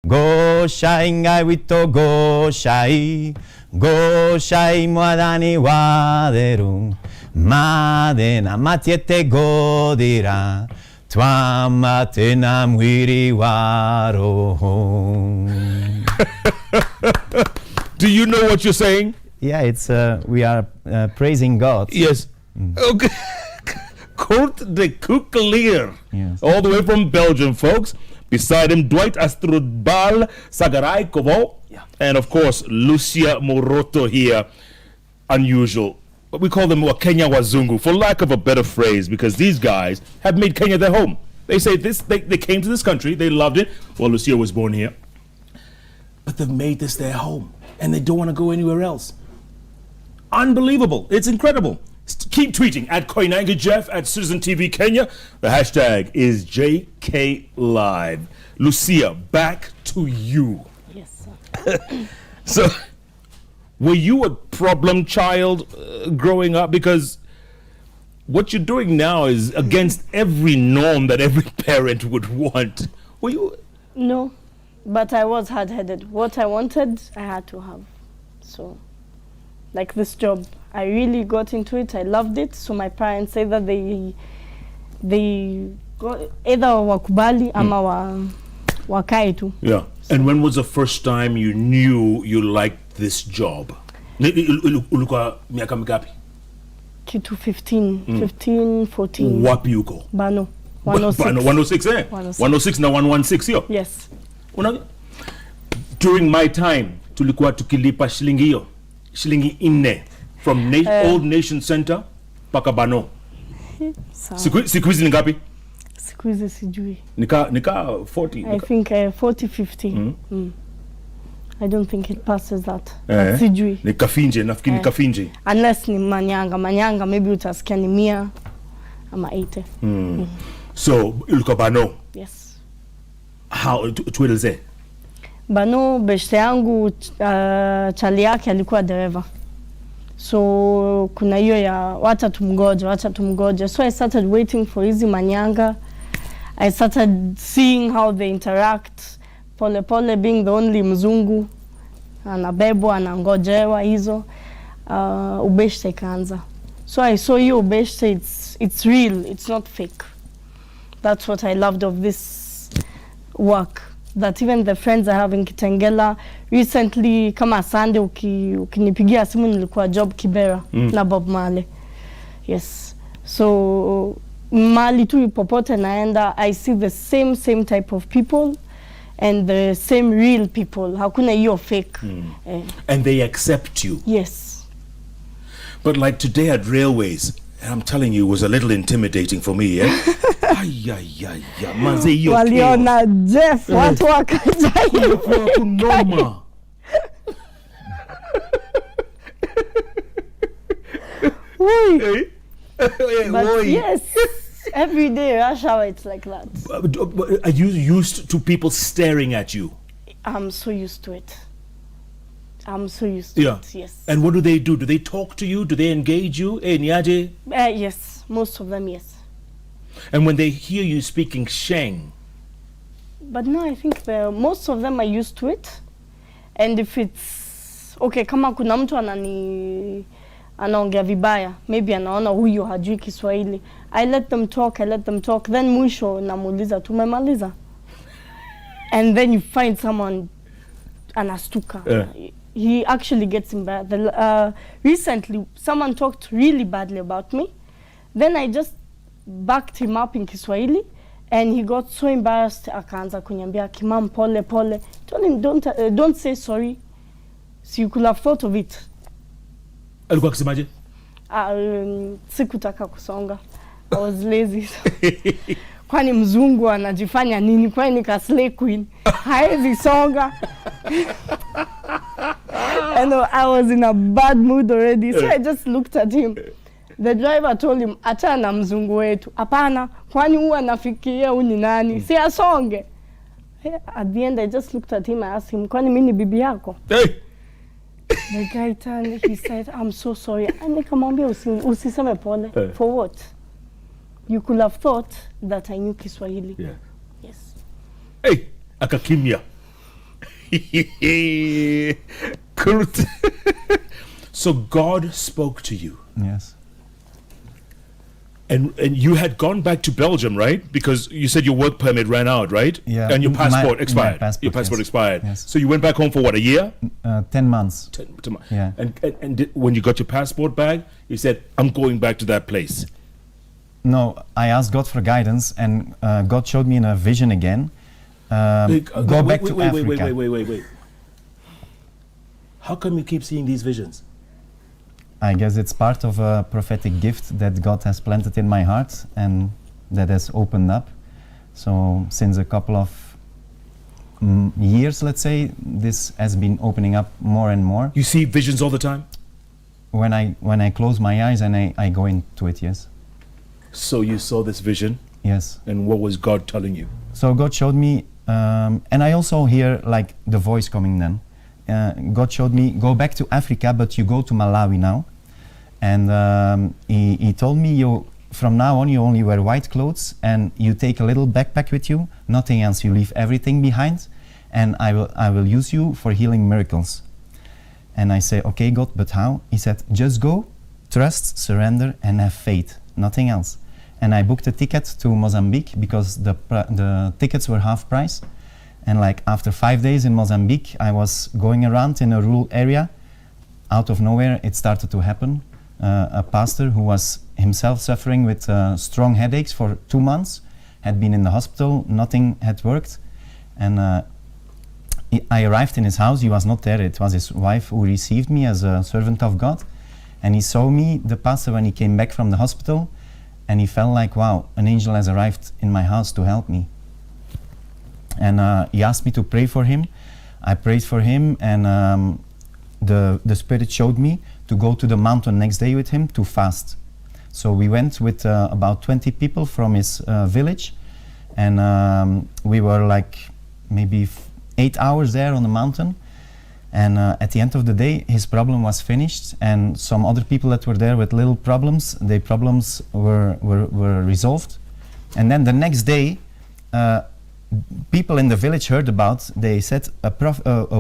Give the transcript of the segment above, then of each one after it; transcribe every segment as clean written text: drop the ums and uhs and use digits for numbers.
Go shai ngai wito go shai. Go shai moadani waderu. Madena matiete godira. Twa matena mwiri waro. Do you know what you're saying? Yeah, it's we are praising God. Yes. Okay. Kurt de Kukelier. Yes. All the way from Belgium, folks. Beside him, Dwight Astrudbal Sagarai Kovo. Yeah. And of course, Lucia Moroto here. Unusual. But we call them Kenya Wazungu, for lack of a better phrase, because these guys have made Kenya their home. They say this, they came to this country, they loved it. Well, Lucia was born here. But they've made this their home, and they don't want to go anywhere else. Unbelievable. It's incredible. Keep tweeting at Koinange Jeff, at Citizen TV Kenya. The hashtag is JKLive. Lucia, back to you. Yes, sir. So, were you a problem child growing up? Because what you're doing now is against every norm that every parent would want. Were you? No, but I was hard-headed. What I wanted, I had to have. So, like this job, I really got into it. I loved it. So my parents say that they got either wakubali ama wakae tu. Yeah. And when was the first time you knew you liked this job? Ulikuwa miaka mingapi? Kitu 15, 14. Wapi uko? Bano. 106. Bano 106 eh? 106 na 116 yo? Yes. During my time, tulikuwa tukilipa shilingi hiyo. Shilingi 4 from Old Nation Center paka Bano. Siku hizi ni ngapi? Siku hizi sijui. Nika 40. I think 40, 50. I don't think it passes that. Sijui. Ni kafinje, nafikiri ni kafinje. Unless ni manyanga, maybe utasikia ni 100 ama 80. So, ulikuwa Bano? Yes. How, tueleze? Bano, beshte yangu, chali yake alikuwa dereva. So, kuna hiyo ya wacha tumgoje. So, I started waiting for hizi manyanga. I started seeing how they interact. Pole pole being the only mzungu. Anabebwa, anangojewa hizo. Ubeshte ikaanza. So, I saw you ubeshte, it's real, it's not fake. That's what I loved of this work. That even the friends I have in Kitengela, recently, kama Sunday, ukinipigia simu nilikuwa job Kibera na Bob Marley. Yes. So, mali tu popote naenda, I see the same type of people and the same real people. Hakuna hiyo fake. And they accept you. Yes. But like today at Railways, and I'm telling you, it was a little intimidating for me, eh? Manze hiyo waliona Jeff, watu wakaja kunoma. But yes, every day rush hour it's like that. Are you used to people staring at you? I'm so used to it. Yes. And what do? Do they talk to you? Do they engage you? Niaje? Yes, most of them, yes. And when they hear you speaking Sheng? But no, I think most of them are used to it. And if it's okay, kama kuna mtu anaongea vibaya, maybe anaona huyu hajui Kiswahili, I let them talk, then mwisho namuuliza tumemaliza. And then you find someone anastuka. He actually gets embarrassed. Recently, someone talked really badly about me. Then I just backed him up in Kiswahili, and he got so embarrassed. Akaanza kunyambia Kimam pole pole. Told him don't say sorry. So you could have thought of it. Alikuwa akisemaje? Sikutaka kusonga. I was lazy. Kwani mzungu anajifanya nini? Kwani nika slay queen. Haezi songa. And I was in a bad mood already, so I just looked at him. The driver told him, achana mzungu wetu. Hapana, kwani huwa nafikiria huyu ni nani? Si asonge. At the end, I just looked at him, I asked him, kwani mimi ni bibi yako? The guy turned, he said, I'm so sorry. And nikamwambia usiseme pole. For what? You could have thought that I knew Kiswahili. Yeah. Yes. Hey, akakimya. So God spoke to you. Yes. And you had gone back to Belgium, right? Because you said your work permit ran out, right? Yeah. And your passport My expired. passport, Your passport yes. expired. Yes. So you went back home for what, a year? 10 months. Yeah. And when you got your passport back, you said, I'm going back to that place. No, I asked God for guidance, and God showed me in a vision again. Go back to Africa. Wait. How come you keep seeing these visions? I guess it's part of a prophetic gift that God has planted in my heart and that has opened up. So since a couple of years, let's say, this has been opening up more and more. You see visions all the time? When I close my eyes and I go into it, yes. So you saw this vision? Yes. And what was God telling you? So God showed me, and I also hear like the voice coming then. God showed me, go back to Africa, but you go to Malawi now. And he told me, from now on you only wear white clothes and you take a little backpack with you, nothing else, you leave everything behind, and I will use you for healing miracles. And I say, okay God, but how? He said, just go, trust, surrender, and have faith, nothing else. And I booked a ticket to Mozambique because the tickets were half price. And like after 5 days in Mozambique, I was going around in a rural area. Out of nowhere, it started to happen. A pastor who was himself suffering with strong headaches for 2 months, had been in the hospital, nothing had worked. And I arrived in his house, he was not there, it was his wife who received me as a servant of God. And he saw me, the pastor, when he came back from the hospital, and he felt like, wow, an angel has arrived in my house to help me. And he asked me to pray for him. I prayed for him, and the Spirit showed me to go to the mountain next day with him to fast. So we went with about 20 people from his village, and we were like maybe 8 hours there on the mountain. And at the end of the day, his problem was finished, and some other people that were there with little problems, their problems were resolved. And then the next day, people in the village heard about, they said a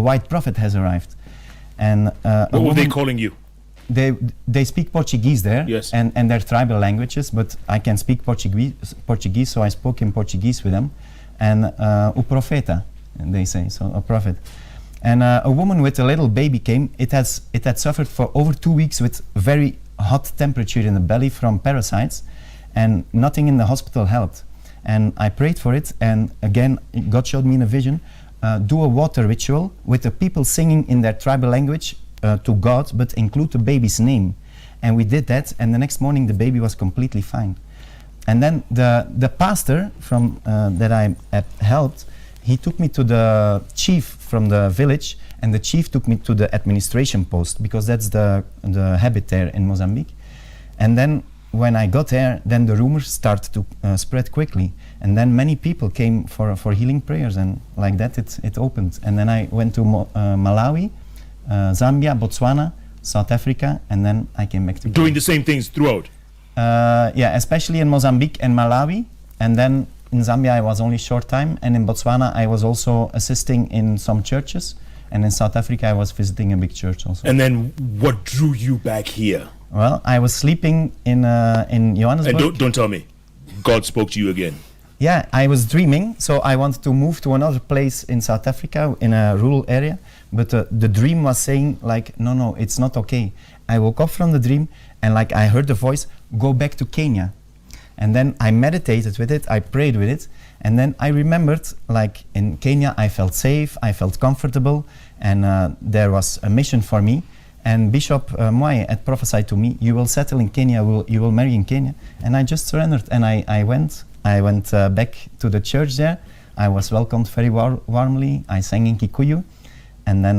white prophet has arrived. And what were they calling you? They speak Portuguese there, yes, and their tribal languages, but I can speak Portuguese, so I spoke in Portuguese with them. And o profeta, they say, so a prophet. And a woman with a little baby came. It had suffered for over 2 weeks with very hot temperature in the belly from parasites, and nothing in the hospital helped. And I prayed for it, and again God showed me in a vision, do a water ritual with the people singing in their tribal language to God, but include the baby's name. And we did that, and the next morning the baby was completely fine. And then the pastor from that I had helped, he took me to the chief from the village, and the chief took me to the administration post, because that's the habit there in Mozambique. And then when I got there, then the rumors started to spread quickly, and then many people came for healing prayers, and like that it opened. And then I went to Malawi, Zambia, Botswana, South Africa, and then I came back to doing the same things throughout. Yeah, especially in Mozambique and Malawi, and then in Zambia I was only short time, and in Botswana I was also assisting in some churches, and in South Africa I was visiting a big church also. And then what drew you back here? Well, I was sleeping in Johannesburg. And don't tell me, God spoke to you again. Yeah, I was dreaming, so I wanted to move to another place in South Africa, in a rural area, but the dream was saying like, no, it's not okay. I woke up from the dream, and like I heard the voice, go back to Kenya. And then I meditated with it, I prayed with it, and then I remembered, like in Kenya I felt safe, I felt comfortable, and there was a mission for me. And Bishop Mwai had prophesied to me, you will settle in Kenya, you will marry in Kenya. And I just surrendered, and I went back to the church there. I was welcomed very warmly. I sang in Kikuyu. And then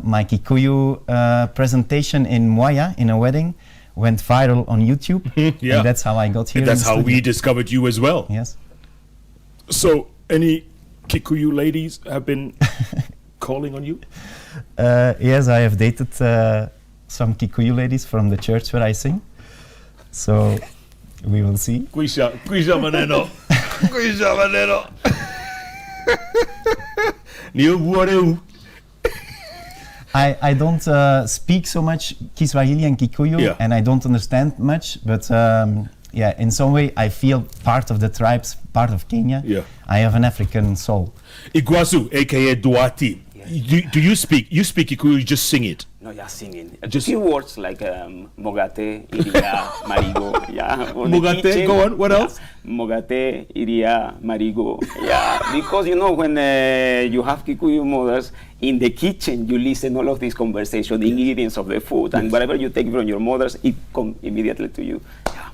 my Kikuyu presentation in Mwaya, in a wedding, went viral on YouTube. Yeah. And that's how I got here. And that's how we discovered you as well. Yes. So any Kikuyu ladies have been calling on you? Yes, I have dated some Kikuyu ladies from the church where I sing. So we will see. Quisha maneno. Quisha maneno. Niyo buareu. I don't speak so much Kiswahili and Kikuyu, Yeah. and I don't understand much, but yeah, in some way I feel part of the tribes, part of Kenya. Yeah. I have an African soul. Iguazu, aka Duati. Do you speak? You speak Kikuyu, you just sing it. No, just singing. Just- Few words like Mogate, Iria, Marigo. Yeah. on the Mogate, kitchen. go on, what Yeah. else? Mogate, Iria, Marigo. Yeah. Because you know when you have Kikuyu mothers in the kitchen, you listen all of these conversations, the ingredients of the food, and whatever you take from your mothers, it comes immediately to you. Yeah.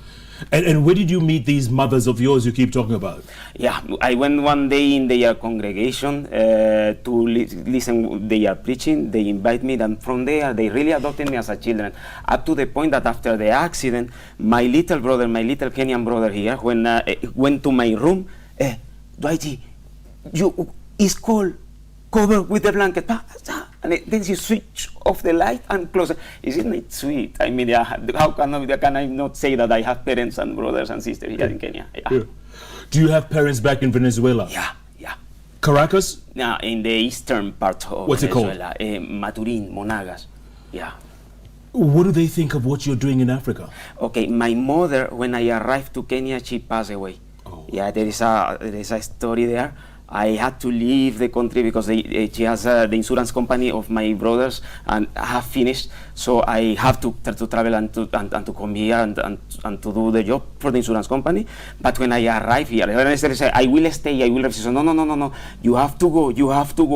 And where did you meet these mothers of yours you keep talking about? Yeah, I went one day in their congregation to listen their preaching. They invite me, and from there they really adopted me as a children. Up to the point that after the accident, my little brother, my little Kenyan brother here, when went to my room, Dwighty, it's cold, covered with the blanket. And then she switch off the light and close it. Isn't it sweet? I mean, yeah, how can I not say that I have parents and brothers and sisters here in Kenya? Yeah. Yeah. Do you have parents back in Venezuela? Yeah. Caracas? Now, in the eastern part of What's it called? Venezuela, Maturin, Monagas. Yeah. What do they think of what you're doing in Africa? Okay, my mother, when I arrived to Kenya, she passed away. Oh. Yeah, there is a story there. I had to leave the country because she has the insurance company of my brothers and have finished. So I have to travel and to come here and to do the job for the insurance company. But when I arrived here, I said, I will stay, I will rest. She said, no, you have to go.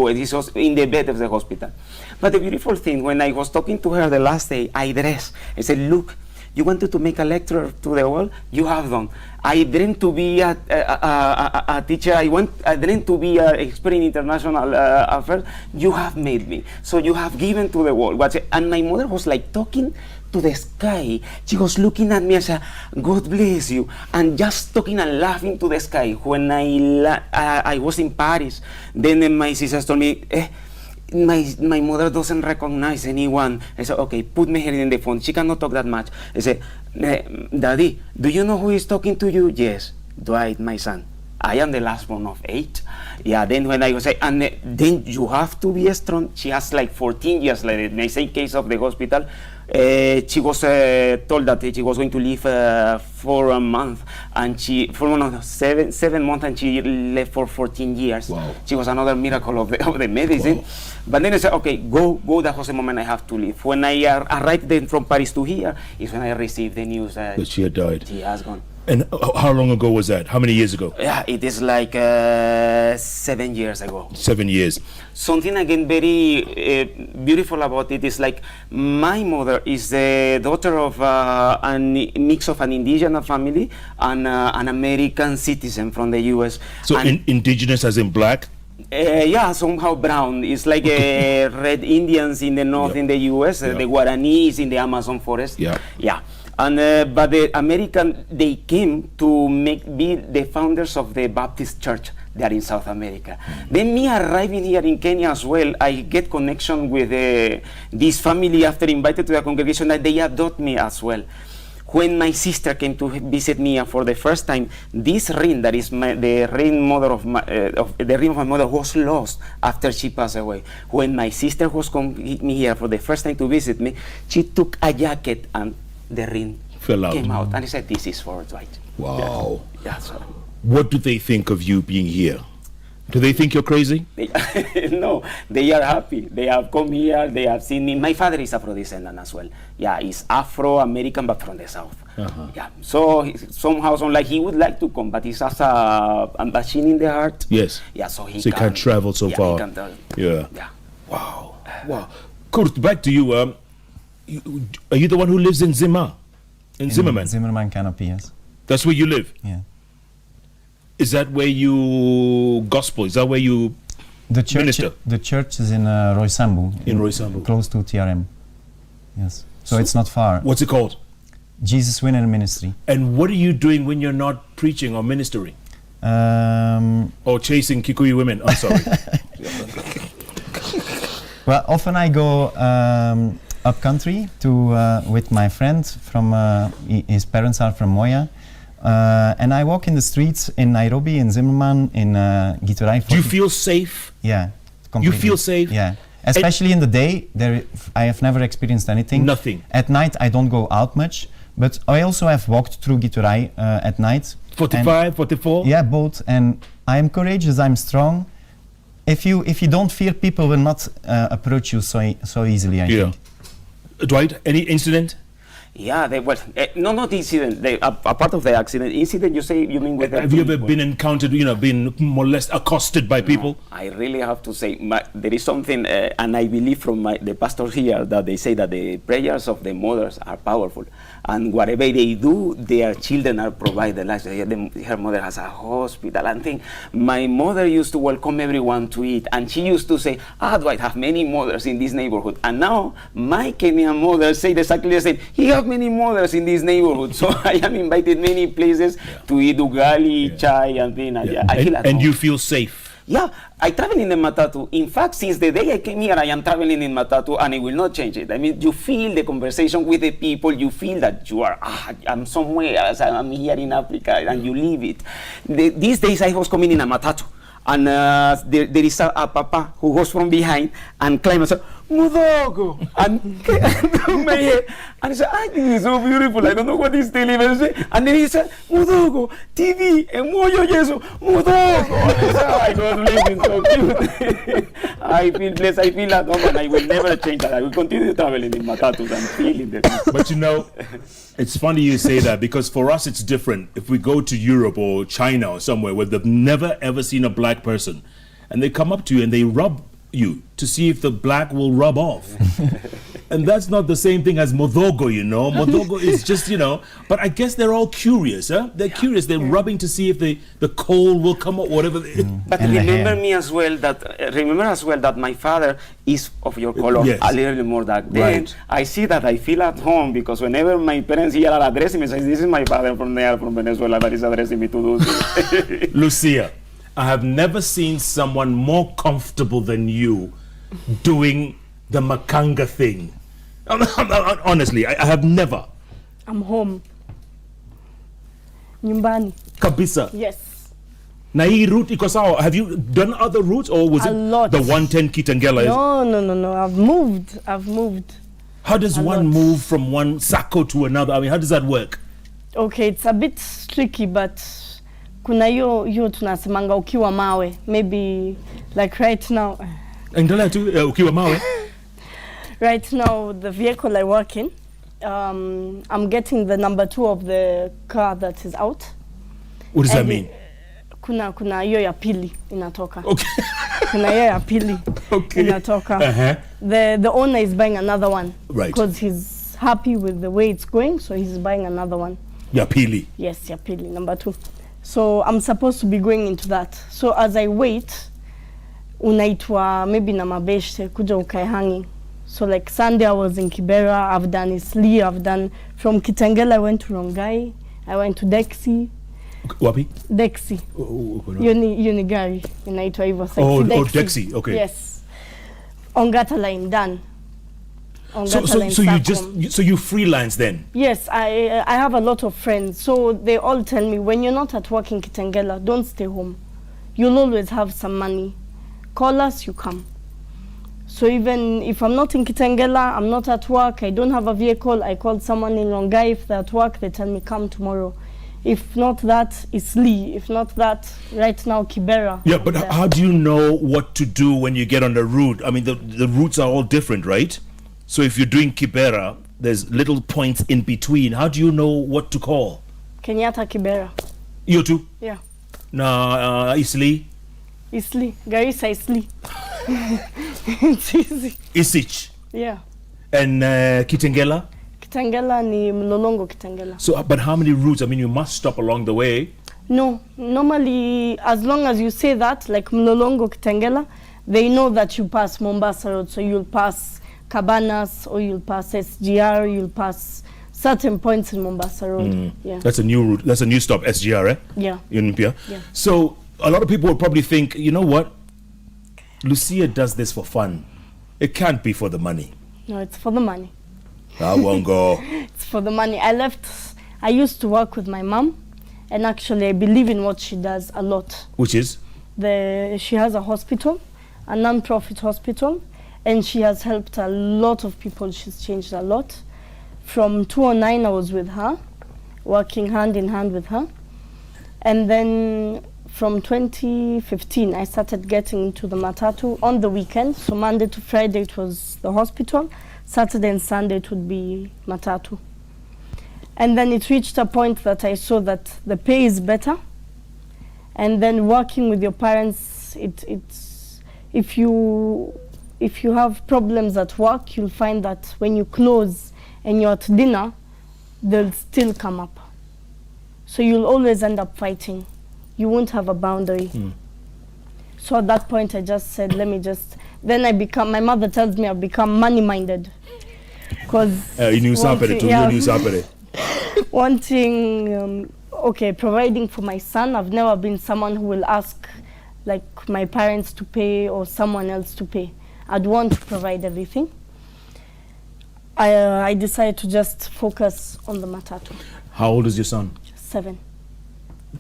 And this was in the bed of the hospital. But the beautiful thing, when I was talking to her the last day, I dressed. I said, look, you wanted to make a lecture to the world? You have done. I dreamed to be a teacher. I dreamed to be an expert in international affairs. You have made me. So you have given to the world. And my mother was like talking to the sky. She was looking at me and said, God bless you. And just talking and laughing to the sky. When I was in Paris, then my sisters told me, my mother doesn't recognize anyone. I said, okay, put me here in the phone. She cannot talk that much. I said, Daddy, do you know who is talking to you? Yes, Dwight, my son. I am the last one of 8. Yeah, then when I was saying, and then you have to be strong. She has like 14 years later. In the same case of the hospital, she was told that she was going to live for a month, and 7 months, and she left for 14 years. Wow. She was another miracle of the medicine. Wow. But then I said, okay, go. That was the moment I have to leave. When I arrived then from Paris to here, is when I received the news That she had died. she has gone. And how long ago was that? How many years ago? Yeah, it is like 7 years ago. 7 years. Something again very beautiful about it is like my mother is the daughter of a mix of an indigenous family and an American citizen from the U.S. So And, indigenous as in black? yeah, somehow brown. It's like red Indians in the north Yeah. in the U.S., Yeah. the Guaranis in the Amazon forest. Yeah. Yeah. And but the American, they came to be the founders of the Baptist Church there in South America. Then me arriving here in Kenya as well, I get connection with this family after invited to the congregation that they adopt me as well. When my sister came to visit me for the first time, this ring that is the ring of my mother was lost after she passed away. When my sister was coming here for the first time to visit me, she took a jacket and the ring Fell out. came out, and I said, "This is for Dwight." Wow. Yeah. So What do they think of you being here? Do they think you're crazy? no, they are happy. They have come here. They have seen me. My father is Afro-descendant as well. Yeah, he's Afro-American, but from the south. Uh-huh. Yeah. So somehow, like he would like to come, but he has a machine in the heart. Yes. Yeah. So he can't travel so yeah, far. He can't travel. Yeah. Yeah. Wow. Wow. Kurt, back to you. Are you the one who lives in Zimmer? In Zimmerman? Zimmerman Canopy, yes. That's where you live? Yeah. Is that where you gospel? Is that where you The church, minister? the church is in Roysambu. In Roysambu. Close to TRM. Yes. So it's not far. What's it called? Jesus Winner Ministry. And what are you doing when you're not preaching or ministering? Or chasing Kikuyu women? I'm sorry. Well, often I go upcountry with my friend from his parents are from Moya, and I walk in the streets in Nairobi, in Zimmerman, in Giturai. Do you feel safe? Yeah. You Completely. feel safe? Yeah. Especially in the day, I have never experienced anything. Nothing. At night, I don't go out much, but I also have walked through Giturai at night. 45, 44? Yeah, both. And I am courageous, I'm strong. If you don't fear, people will not approach you so easily, I think. Dwight, any incident? Yeah, not incident. A part of the accident. Incident, you mean with Have you ever been encountered, been molested, accosted by people? I really have to say, there is something, and I believe from the pastors here that they say that the prayers of the mothers are powerful. And whatever they do, their children are provided. Like her mother has a hospital and thing. My mother used to welcome everyone to eat, and she used to say, Dwight have many mothers in this neighborhood. And now my Kenyan mother say exactly the same. He have many mothers in this neighborhood, so I am invited many places to eat ugali, chai, and thing. I feel at home. You feel safe. Yeah, I travel in the Matatu. In fact, since the day I came here, I am traveling in Matatu, and I will not change it. I mean, you feel the conversation with the people. You feel that you are, I'm somewhere else. I'm here in Africa, and you live it. These days, I was coming in a Matatu, and there is a papa who goes from behind and climbs and says, Mudogo! And my head. And he said, this is so beautiful. I don't know what he's telling me. And then he said, Mudogo, TV, emoyo yeso, Mudogo. And I was living so cute. I feel blessed, I feel at home, and I will never change that. I will continue traveling in Matatus and feeling the But it's funny you say that, because for us it's different. If we go to Europe or China or somewhere where they've never ever seen a black person, and they come up to you and they rub you to see if the black will rub off. And that's not the same thing as Modogo, Modogo is just, but I guess they're all curious, huh? They're curious. They're rubbing to see if the coal will come up, whatever. But remember as well that my father is of your color, Yes. a little bit more dark. Then Right. I see that I feel at home, because whenever my parents here are addressing me, say, this is my father from Venezuela that is addressing me to do this. Lucia, I have never seen someone more comfortable than you doing the Makanga thing. Honestly, I have never. I'm home. Nyumbani. Kabisa. Yes. Na hii route iko sawa. Have you done other routes, or was A it lot. the 110 Kitengela? No. I've moved. How does A one lot. move from one sacco to another? I mean, how does that work? Okay, it's a bit tricky, but kuna hiyo tunasemanga ukiwa mawe. Maybe like right now. Endelea tu ukiwa mawe. Right now, the vehicle I work in, I'm getting the number 2 of the car that is out. What does that And mean? Kuna hiyo ya pili inatoka. Okay. Kuna hiyo ya pili Okay. inatoka. Uh-huh. The owner is buying another one. Right. Because he's happy with the way it's going, so he's buying another one. Ya pili. Yes, ya pili, number 2. So I'm supposed to be going into that. So as I wait, unaitwa maybe na mabeshte kuja ukae hanging. So like Sunday I was in Kibera, I've done Isli, I've done from Kitengela, I went to Rongai, I went to Dexi. Wapi? Dexi. Yoni gari inaitwa hivyo. Oh, Dexi, okay. Yes. Ongata line done. So you freelance then? Yes, I have a lot of friends. So they all tell me, when you're not at work in Kitengela, don't stay home. You'll always have some money. Call us, you come. So even if I'm not in Kitengela, I'm not at work, I don't have a vehicle, I call someone in Rongai. If they're at work, they tell me, come tomorrow. If not that, it's Lee. If not that, right now, Kibera. Yeah, but how do you know what to do when you get on the route? I mean, the routes are all different, right? So if you're doing Kibera, there's little points in between. How do you know what to call? Kenyatta Kibera. You too? Yeah. Na Isli? Isli. Garissa Isli. It's easy. Isich? Yeah. And Kitengela? Kitengela ni Mlolongo Kitengela. So, but how many routes? I mean, you must stop along the way. No. Normally, as long as you say that, like Mlolongo Kitengela, they know that you pass Mombasa Road. So you'll pass Cabanas, or you'll pass SGR, you'll pass certain points in Mombasa Road. Yeah. That's a new route. That's a new stop, SGR, eh? Yeah. Yeah. Yeah. So a lot of people will probably think, you know what? Lucia does this for fun. It can't be for the money. No, it's for the money. I won't go. It's for the money. I used to work with my mom, and actually I believe in what she does a lot. Which is? She has a hospital, a non-profit hospital, And she has helped a lot of people. She's changed a lot. From 2009, I was with her, working hand in hand with her. And then from 2015, I started getting into the Matatu on the weekend. So Monday to Friday, it was the hospital. Saturday and Sunday, it would be Matatu. And then it reached a point that I saw that the pay is better. And then working with your parents, it's if you have problems at work, you'll find that when you close and you're at dinner, they'll still come up. So you'll always end up fighting. You won't have a boundary. So at that point, I just said, my mother tells me I've become money-minded. Because wanting, providing for my son. I've never been someone who will ask like my parents to pay or someone else to pay. I'd want to provide everything. I decided to just focus on the Matatu. How old is your son? 7.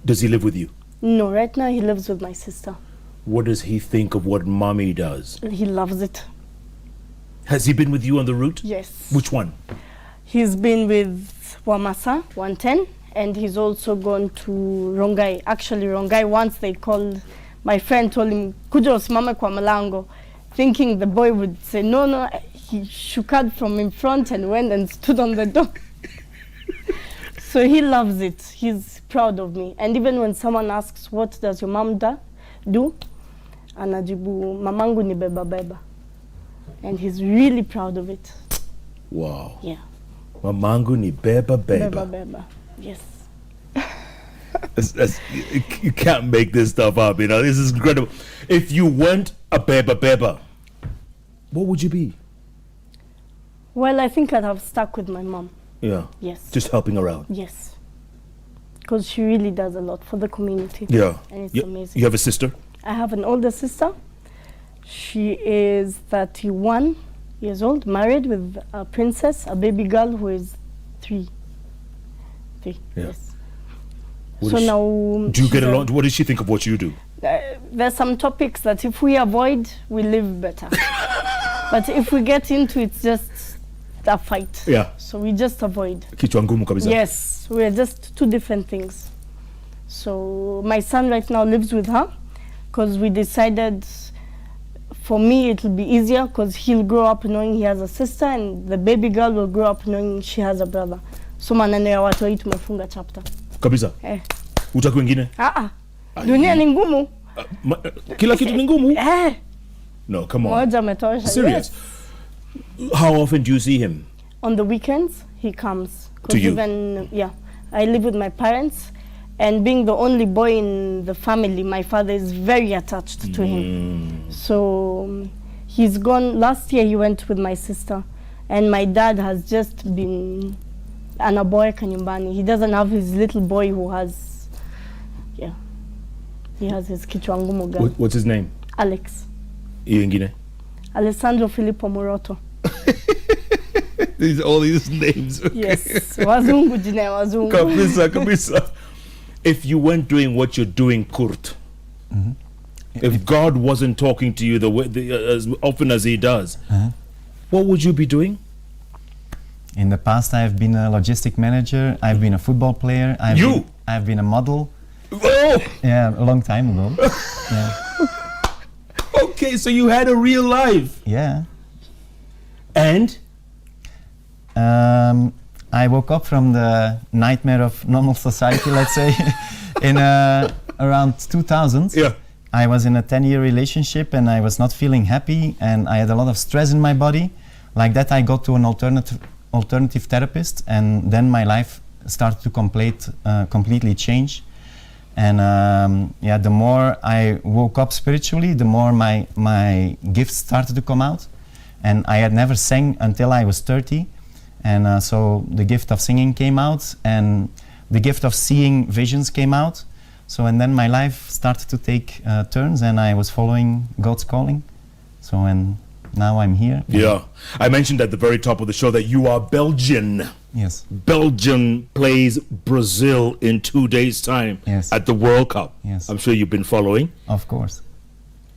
Does he live with you? No, right now he lives with my sister. What does he think of what mommy does? He loves it. Has he been with you on the route? Yes. Which one? He's been with Wamasa 110, and he's also gone to Rongai. Actually, Rongai, once my friend told him, "Kuja usimame kwa malango," thinking the boy would say no. He shook out from in front and went and stood on the door. So he loves it. He's proud of me. And even when someone asks, "What does your mom do?" Anajibu, "Mamangu ni beba beba." And he's really proud of it. Wow. Yeah. Mamangu ni beba beba. Beba beba. Yes. You can't make this stuff up, you know. This is incredible. If you weren't a beba beba, what would you be? Well, I think I'd have stuck with my mom. Yeah. Yes. Just helping around. Yes. Because she really does a lot for the community. Yeah. And it's amazing. You have a sister? I have an older sister. She is 31 years old, married with a princess, a baby girl who is 3. Yeah. Yes. What So is now... do you get along? What does she think of what you do? There's some topics that if we avoid, we live better. But if we get into it, it's just a fight. Yeah. So we just avoid. Kichwa ngumu kabisa. Yes, we're just 2 different things. So my son right now lives with her because we decided for me it will be easier because he'll grow up knowing he has a sister and the baby girl will grow up knowing she has a brother. So maneno ya watoi tumefunga chapter. Kabisa. Utaki wengine? Dunia ni ngumu. Kila kitu ni ngumu? No, come on. Moja metosha. Serious? Yes. How often do you see him? On the weekends, he comes. To you? I live with my parents, and being the only boy in the family, my father is very attached to him. So he's gone. Last year he went with my sister, and my dad has just been anaboeka nyumbani. He doesn't have his little boy who has, he has his kichwa ngumu girl. What's his name? Alex. Iyo ingine? Alessandro Filippo Moroto. All these names. Okay. Yes, Wazungu jina ya Wazungu. Kabisa. If you weren't doing what you're doing, Kurt, if God wasn't talking to you as often as he does, what would you be doing? In the past, I've been a logistic manager. I've been a football player. I've been a model. Oh! Yeah, a long time ago. Yeah. Okay, so you had a real life. Yeah. And? I woke up from the nightmare of normal society, let's say, in around 2000. Yeah. I was in a 10-year relationship and I was not feeling happy and I had a lot of stress in my body. Like that, I got to an alternative therapist, and then my life started to completely change. And the more I woke up spiritually, the more my gifts started to come out. And I had never sang until I was 30. And so the gift of singing came out, and the gift of seeing visions came out. So, and then my life started to take turns, and I was following God's calling. So, and now I'm here. Yeah. I mentioned at the very top of the show that you are Belgian. Yes. Belgium plays Brazil in 2 days' time at the World Cup. Yes. I'm sure you've been following. Of course.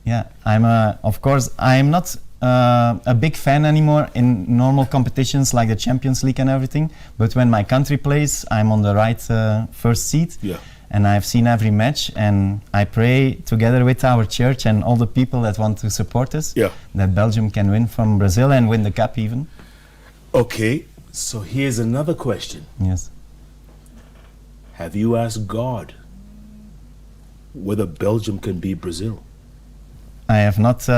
Yeah, I'm not a big fan anymore in normal competitions like the Champions League and everything. But when my country plays, I'm on the right first seat. Yeah. And I've seen every match, and I pray together with our church and all the people that want to support us that Belgium can win from Brazil and win the cup even. Okay, so here's another question. Yes. Have you asked God whether Belgium can beat Brazil? I have not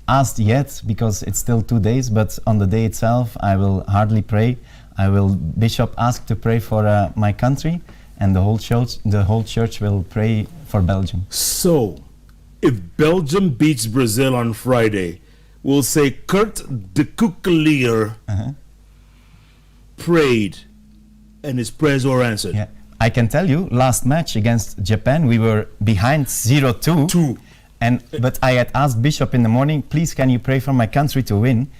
asked yet because it's still 2 days, but on the day itself I will hardly pray. I will Bishop ask to pray for my country, and the whole church will pray for Belgium. So, if Belgium beats Brazil on Friday, we'll say Kurt de Koekelier prayed and his prayers were answered. Yeah. I can tell you, last match against Japan, we were behind 0-2. But I had asked Bishop in the morning, please can you pray for my country to win?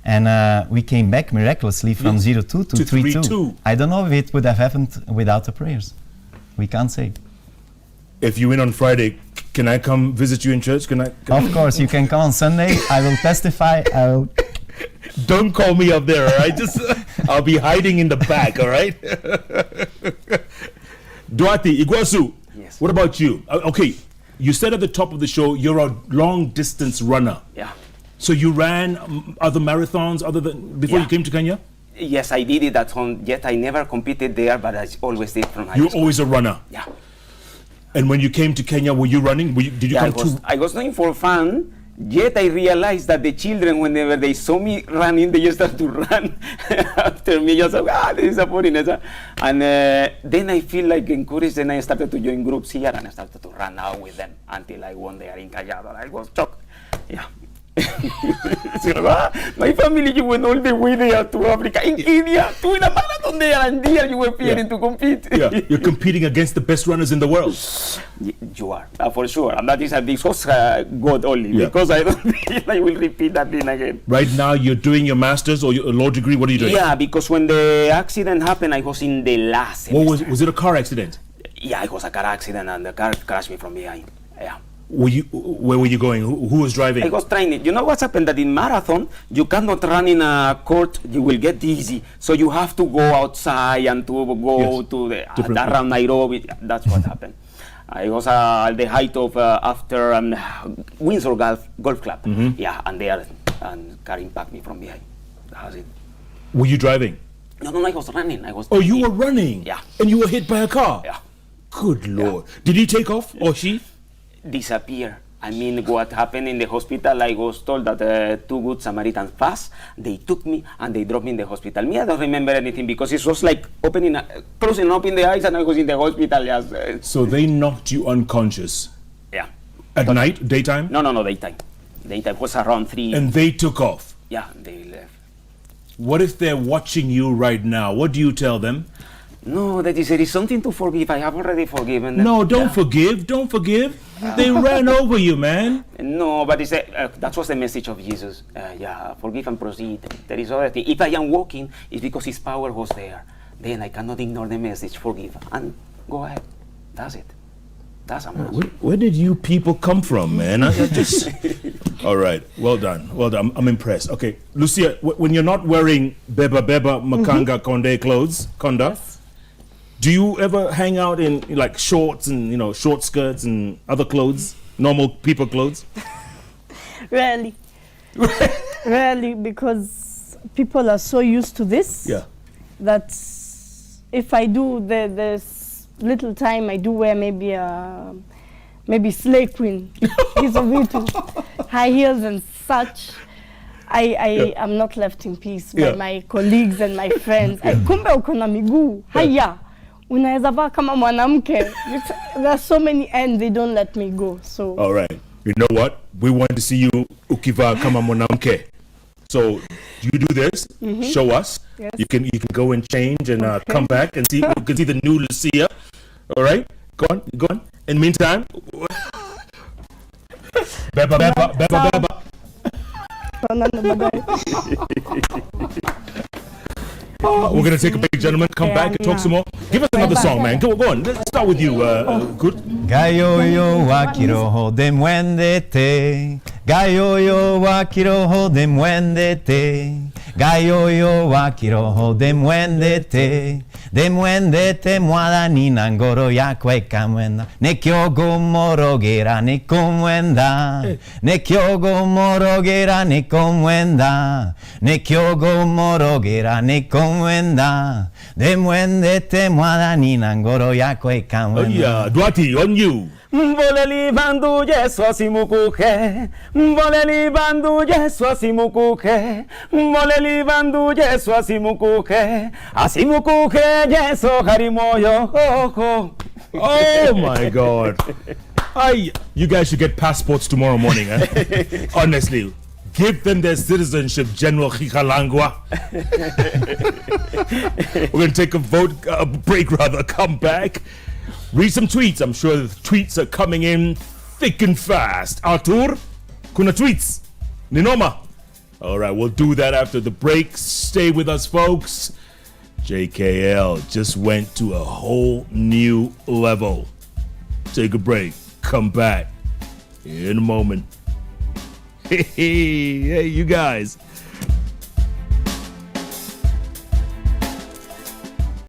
And we came back miraculously from 0-2 to 3-2. I don't know if it would have happened without the prayers. We can't say. If you win on Friday, can I come visit you in church? Of course, you can come on Sunday. I will testify. Don't call me up there, all right? I'll be hiding in the back, all right? Duarte, Iguazu, yes. What about you? Okay, you said at the top of the show you're a long-distance runner. Yeah. So you ran other marathons before you came to Kenya? Yes, I did it at home. Yet I never competed there, but I always did from high You were school. always a runner? Yeah. And when you came to Kenya, were you running? Did you come to... I was doing for fun. Yet I realized that the children, whenever they saw me running, they just started to run after me. Just like, this is a foreigner. And then I feel like encouraged, and I started to join groups here, and I started to run out with them until I won there in Callao. I was shocked. Yeah. My family, you went all the way there to Africa, in Kenya, to win a marathon there, and there you were fearing to compete. Yeah, you're competing against the best runners in the world. You are, for sure, and that is because God only, because I don't think I will repeat that thing again. Right now, you're doing your master's or your law degree. What are you doing? Yeah, because when the accident happened, I was in the last semester. Was it a car accident? Yeah, it was a car accident, and the car crashed me from behind. Yeah. Where were you going? Who was driving? I was trying. You know what's happened? That in marathon, you cannot run in a court. You will get dizzy. So you have to go outside and to go to around Nairobi. That's what happened. I was at the height of after Windsor Golf Club. Yeah, and there, and car impacted me from behind. That's it. Were you driving? No, I was running. You were running? Yeah. And you were hit by a car? Yeah. Good Lord. Yeah. Did he take off or she? Disappear. I mean, what happened in the hospital, I was told that 2 good Samaritans passed. They took me and they dropped me in the hospital. Me, I don't remember anything because it was like closing up in the eyes, and I was in the hospital. Yes. So they knocked you unconscious? Yeah. At night? Daytime? No, daytime. Daytime was around 3. And they took off? Yeah, they left. What if they're watching you right now? What do you tell them? No, there is something to forgive. I have already forgiven them. No, don't forgive. Don't forgive. They ran over you, man. No, but that was the message of Jesus. Forgive and proceed. There is other thing. If I am walking, it's because His power was there. Then I cannot ignore the message. Forgive and go ahead. That's it. That's a message. Where did you people come from, man? All right. Well done. I'm impressed. Okay, Lucia, when you're not wearing Beba Makanga Konde clothes, Konda. Yes. Do you ever hang out in like shorts and short skirts and other clothes, normal people clothes? Rarely. Rarely, because people are so used to this. Yeah. That if I do there's little time, I do wear maybe Slay Queen, piece of it, high heels and such. I am not left in peace by my colleagues and my friends. Kumbe uko na miguu. Haya. Unaweza vaa kama mwanamke. There are so many and they don't let me go. So all right. You know what? We want to see you ukiva kama mwanamke. So you do this, show us. Yes. You can go and change and come back and see. You can see the new Lucia. All right, go on. In the meantime, beba. We're gonna take a break, gentlemen. Come back and talk some more. Give us another song, man. Go on. Let's start with you. Good. Gayo yo wakiroho de muendete Gayoyo wa kiroho de muendete. Gayoyo wa kiroho de muendete. De muendete mwada nina ngoro yakwe kamwenda. Ne kyogo morogera ne komwenda. Ne kyogo morogera ne komwenda. Ne kyogo morogera ne komwenda. De muendete mwada nina ngoro yakwe Oh kamwenda. yeah, Duati, on you. Mboleli bandu Yesu asimukuke, mboleli bandu Yesu asimukuke, mboleli bandu Yesu asimukuke, asimukuke Yesu harimoyo. Oh my God. You guys should get passports tomorrow morning, eh? Honestly. Give them their citizenship, General Chikalangwa. We're going to take a break rather, come back. Read some tweets. I'm sure the tweets are coming in thick and fast. Artur, kuna tweets? Ninoma. All right, we'll do that after the break. Stay with us, folks. JKL just went to a whole new level. Take a break. Come back in a moment. Hey, you guys.